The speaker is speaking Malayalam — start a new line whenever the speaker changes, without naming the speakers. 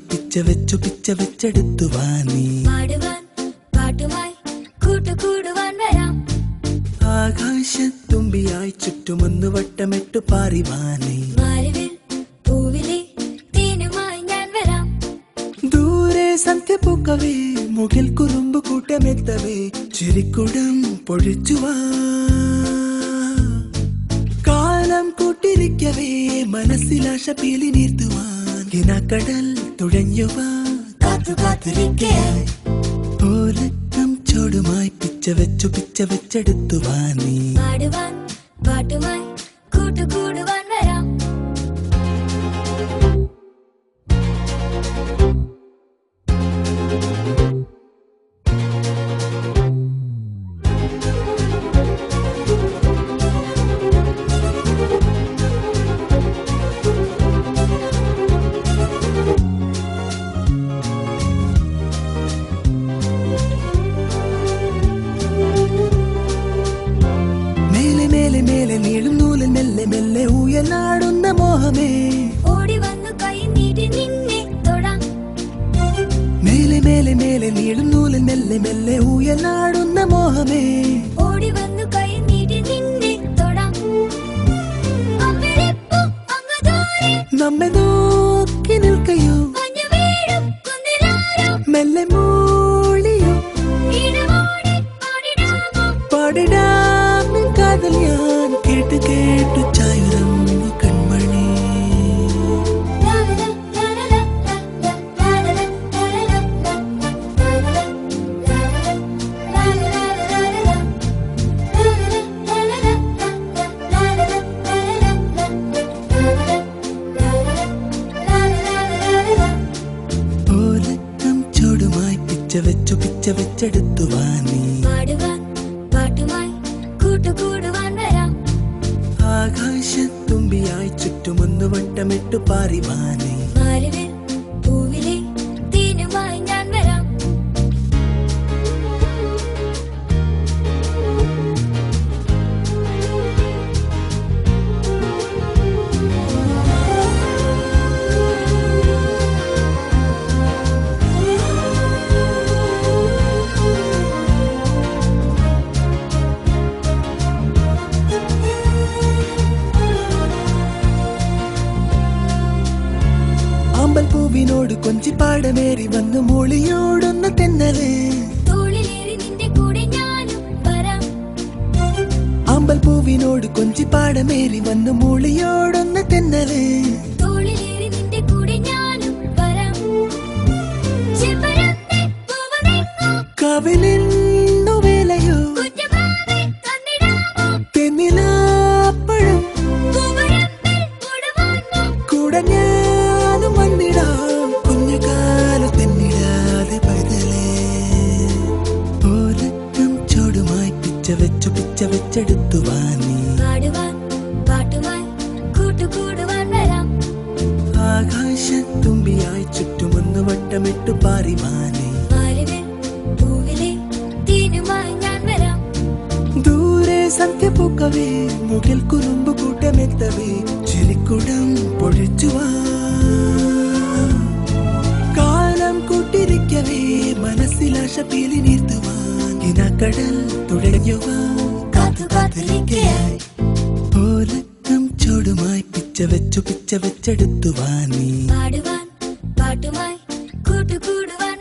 പിച്ച വെച്ചെടുത്തു വാനീ ആകാശത്തുമ്പിയായി ചുറ്റുമൊന്നു വട്ടമിട്ടു പാറിവാനേ ദൂരെ സന്ധ്യ പൂക്കവേ മുകിൽ കുറുമ്പ് കൂട്ടമെത്തവേ ചിരിക്കുടം പൊഴിച്ചുവാ കാലം കൂട്ടിരിക്കവേ മനസ്സിലാശ പീലി നീർത്തുവാൻ കിനാക്കടൽ തുഴഞ്ഞുവാ കാത്തു കാത്തിരിക്കയായി ഓലക്കം ചോടുമായി പിച്ച വെച്ചെടുത്തു വാനീ പാട്ടുമായി കൂട്ടുകൂടുവാൻ വരാം മേലെ നീളും നൂലിൽ മെല്ലെ മെല്ലെ ഊയലാടുന്ന മോഹമേ ഓടി വന്നു കൈ നീട്ടി നിന്നെ തൊടാം മേലെ മേലെ മേലെ നീളും നൂലിൽ മെല്ലെ മെല്ലെ ഊയലാടുന്ന മോഹമേ ഓടി വന്നു കൈ നീട്ടി നിന്നെ തൊടാം നമ്മെ നോക്കി നിൽക്കയോ മെല്ലെ മൂളിയോ പാടിടാം കാതൽ ഞാൻ കേട്ടു കേട്ടു ചായുറന്നു കൺമണി ഓലക്കം ചോടുമായി പിച്ച വെച്ചെടുത്തു വാനീ ആകാശത്തുമ്പിയായി ചുറ്റുമൊന്നു വട്ടമിട്ടു പാറിവാനേ പൂവിലെ തേനുമായി ഞാൻ വരാം പൂവിനോട് കൊഞ്ചിപ്പാടമേറി വന്നു മൂളിയോടൊന്ന് തെന്നല് അമ്പൽ പൂവിനോട് കൊഞ്ചിപ്പാടമേറി വന്നു മൂളിയോടൊന്ന് തെന്നല് കവിളിന്നു വേലയോ തെന്നിലാപ്പഴം കൂടെ ഞാനും വന്നിടാം കുഞ്ഞുകാലു തെന്നിടാതെ പൈതലേ ഓലക്കം ചോടുമായി പിച്ച വെച്ചെടുത്തു വാനീ പാട്ടുമായി കൂട്ടുകൂടുവാൻ വരാം ആകാശത്തുമ്പിയായി ചുറ്റുമൊന്നു വട്ടമിട്ടു പാറിവാനേ പൂവിലെ തേനുമായി ഞാൻ വരാം ദൂരെ സന്ധ്യ പൂക്കവേ മുകിൽ കുറുമ്പ് കൂട്ടമെത്തവേ ചിരിക്കുടം പൊഴിച്ചുവാ കാലം കൂട്ടിരിക്കവേ മനസ്സിലാശ പീലി നീർത്തുവാൻ കിനാക്കടൽ തുഴഞ്ഞുവാ കാത്തു കാത്തിരിക്കയായി ഓലക്കം ചോടുമായി പിച്ച വെച്ചെടുത്തു വാനീ പാട്ടുമായി കൂട്ടുകൂടുവാൻ